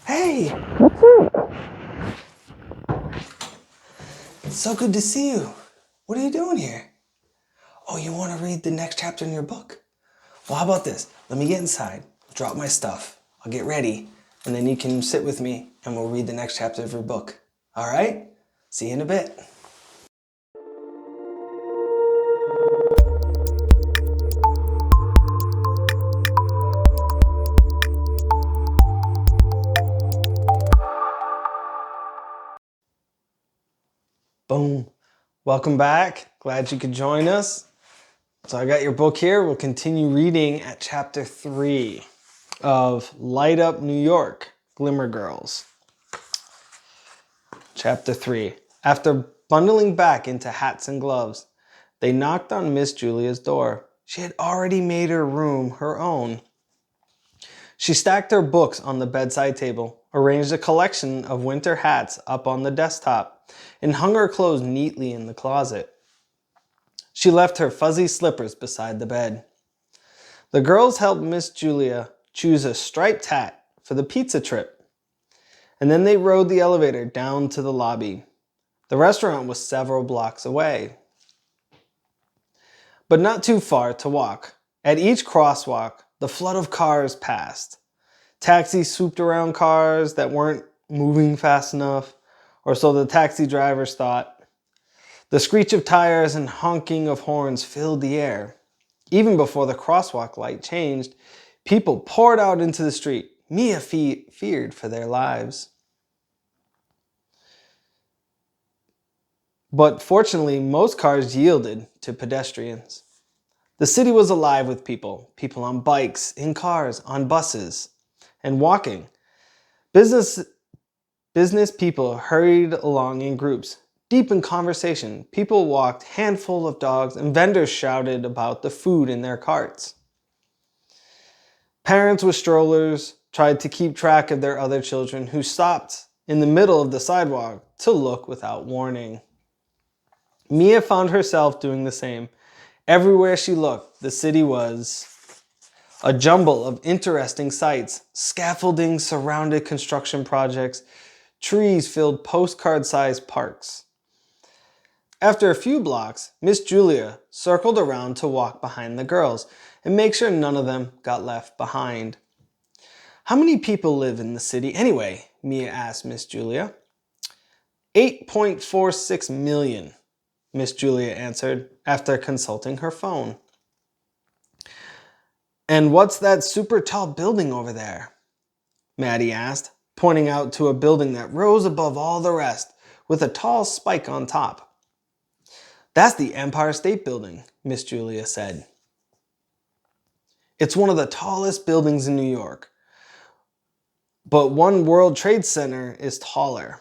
Hey, What's up? it's so good to see you. What are you doing here? Oh, you want to read the next chapter in your book? Well, how about this? Let me get inside, drop my stuff, I'll get ready, and then you can sit with me and we'll read the next chapter of your book. All right? See you in a bit. Boom. Welcome back. Glad you could join us. So I got your book here. We'll continue reading at chapter 3 of Light Up New York, Glimmer Girls. Chapter 3. After bundling back into hats and gloves, they knocked on Miss Julia's door. She had already made her room her own. She stacked her books on the bedside table, arranged a collection of winter hats up on the desktop, and hung her clothes neatly in the closet. She left her fuzzy slippers beside the bed. The girls helped Miss Julia choose a striped hat for the pizza trip, and then they rode the elevator down to the lobby. The restaurant was several blocks away, but not too far to walk. At each crosswalk, the flood of cars passed. Taxis swooped around cars that weren't moving fast enough, or so the taxi drivers thought. The screech of tires and honking of horns filled the air. Even before the crosswalk light changed, people poured out into the street. Mia feared for their lives. But fortunately, most cars yielded to pedestrians. The city was alive with people on bikes, in cars, on buses, and walking. Business people hurried along in groups, deep in conversation. People walked handful of dogs, and vendors shouted about the food in their carts. Parents with strollers tried to keep track of their other children who stopped in the middle of the sidewalk to look without warning. Mia found herself doing the same. Everywhere she looked, the city was a jumble of interesting sights. Scaffolding surrounded construction projects. Trees filled postcard-sized parks. After a few blocks, Miss Julia circled around to walk behind the girls and make sure none of them got left behind. How many people live in the city anyway? Mia asked Miss Julia. 8.46 million, Miss Julia answered after consulting her phone. And what's that super tall building over there? Maddie asked, pointing out to a building that rose above all the rest with a tall spike on top. That's the Empire State Building, Miss Julia said. It's one of the tallest buildings in New York, but One World Trade Center is taller.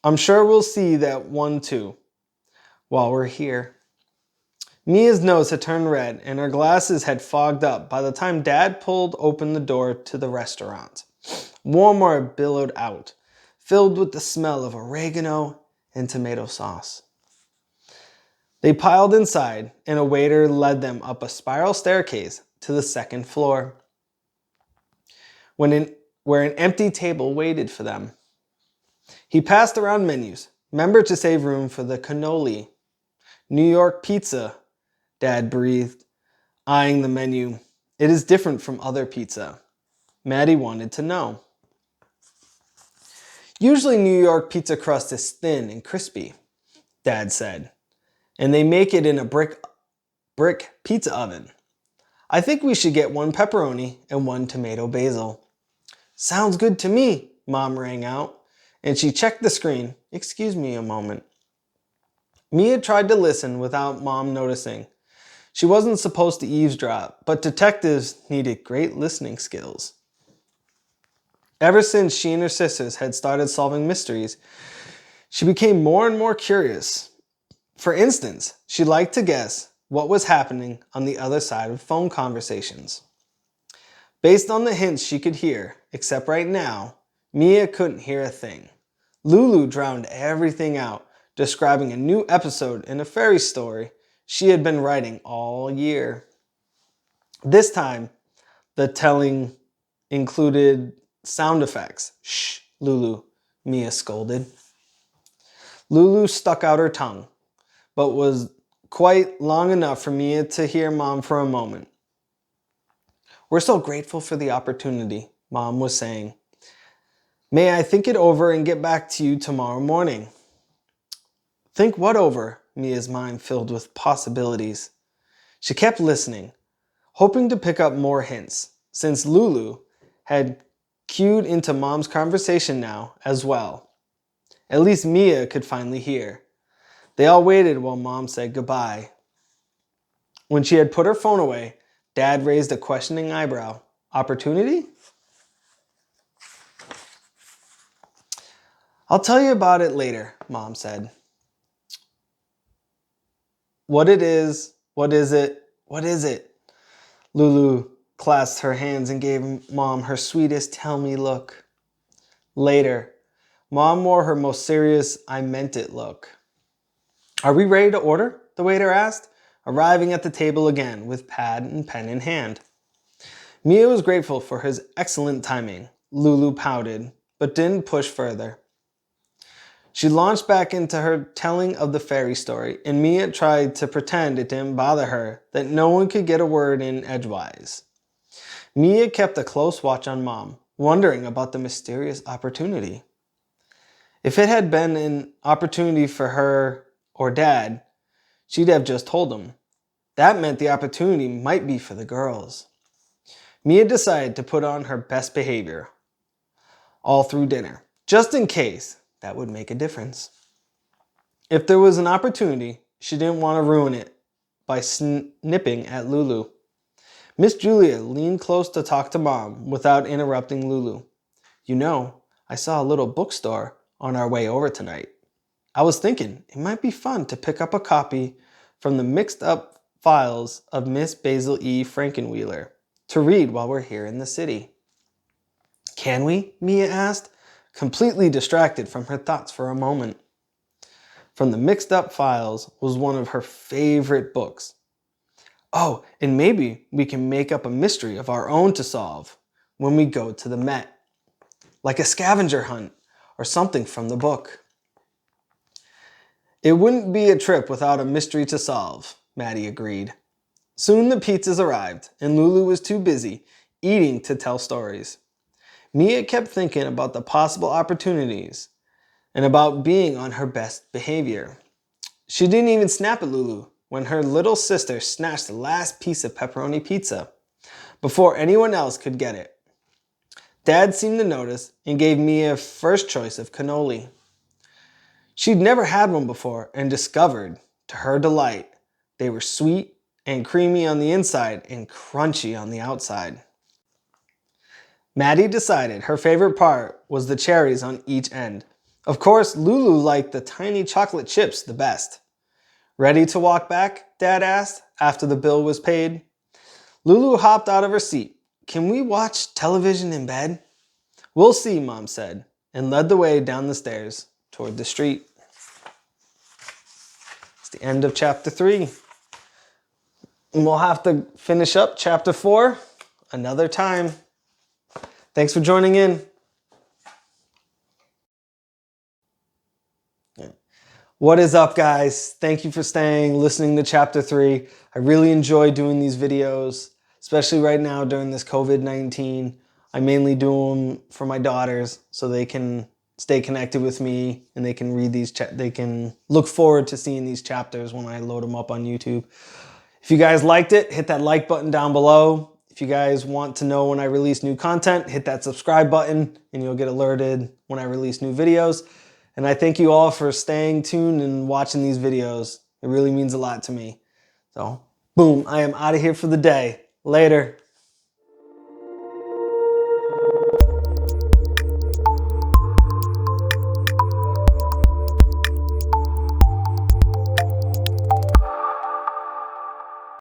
I'm sure we'll see that one too while we're here. Mia's nose had turned red and her glasses had fogged up by the time Dad pulled open the door to the restaurant. Warm air billowed out, filled with the smell of oregano and tomato sauce. They piled inside, and a waiter led them up a spiral staircase to the second floor, where an empty table waited for them. He passed around menus. Remember to save room for the cannoli. New York pizza, Dad breathed, eyeing the menu. It is different from other pizza. Maddie wanted to know. Usually New York pizza crust is thin and crispy, Dad said, and they make it in a brick pizza oven. I think we should get one pepperoni and one tomato basil. Sounds good to me, Mom rang out, and she checked the screen. Excuse me a moment. Mia tried to listen without Mom noticing. She wasn't supposed to eavesdrop, but detectives needed great listening skills. Ever since she and her sisters had started solving mysteries, she became more and more curious. For instance, she liked to guess what was happening on the other side of phone conversations. Based on the hints she could hear, except right now, Mia couldn't hear a thing. Lulu drowned everything out, describing a new episode in a fairy story she had been writing all year. This time, the telling included sound effects. Shh, Lulu, Mia scolded. Lulu stuck out her tongue, but was quite long enough for Mia to hear Mom for a moment. We're so grateful for the opportunity, Mom was saying. May I think it over and get back to you tomorrow morning? Think what over? Mia's mind filled with possibilities. She kept listening, hoping to pick up more hints, since Lulu had cued into Mom's conversation now as well. At least Mia could finally hear. They all waited while Mom said goodbye. When she had put her phone away, Dad raised a questioning eyebrow. Opportunity? I'll tell you about it later, Mom said. What it is, what is it, what is it? Lulu clasped her hands and gave Mom her sweetest tell me look. Later, Mom wore her most serious I meant it look. Are we ready to order? The waiter asked, arriving at the table again with pad and pen in hand. Mia was grateful for his excellent timing. Lulu pouted, but didn't push further. She launched back into her telling of the fairy story, and Mia tried to pretend it didn't bother her that no one could get a word in edgewise. Mia kept a close watch on Mom, wondering about the mysterious opportunity. If it had been an opportunity for her or Dad, she'd have just told him. That meant the opportunity might be for the girls. Mia decided to put on her best behavior all through dinner, just in case that would make a difference. If there was an opportunity, she didn't want to ruin it by snipping at Lulu. Miss Julia leaned close to talk to Mom without interrupting Lulu. You know, I saw a little bookstore on our way over tonight. I was thinking it might be fun to pick up a copy from the mixed up files of Miss Basil E. Frankenwheeler to read while we're here in the city. Can we? Mia asked, completely distracted from her thoughts for a moment. From the mixed up files was one of her favorite books. Oh, and maybe we can make up a mystery of our own to solve when we go to the Met, like a scavenger hunt or something from the book. It wouldn't be a trip without a mystery to solve, Maddie agreed. Soon the pizzas arrived, and Lulu was too busy eating to tell stories. Mia kept thinking about the possible opportunities and about being on her best behavior. She didn't even snap at Lulu when her little sister snatched the last piece of pepperoni pizza before anyone else could get it. Dad seemed to notice and gave Mia first choice of cannoli. She'd never had one before and discovered, to her delight, they were sweet and creamy on the inside and crunchy on the outside. Maddie decided her favorite part was the cherries on each end. Of course, Lulu liked the tiny chocolate chips the best. Ready to walk back? Dad asked after the bill was paid. Lulu hopped out of her seat. Can we watch television in bed? We'll see, Mom said, and led the way down the stairs toward the street. It's the end of chapter 3. And we'll have to finish up chapter 4 another time. Thanks for joining in. What is up, guys? Thank you for staying, listening to chapter 3. I really enjoy doing these videos, especially right now during this COVID-19. I mainly do them for my daughters so they can stay connected with me and they can read these. They can look forward to seeing these chapters when I load them up on YouTube. If you guys liked it, hit that like button down below. If you guys want to know when I release new content, hit that subscribe button and you'll get alerted when I release new videos. And I thank you all for staying tuned and watching these videos. It really means a lot to me. So, boom, I am out of here for the day. Later.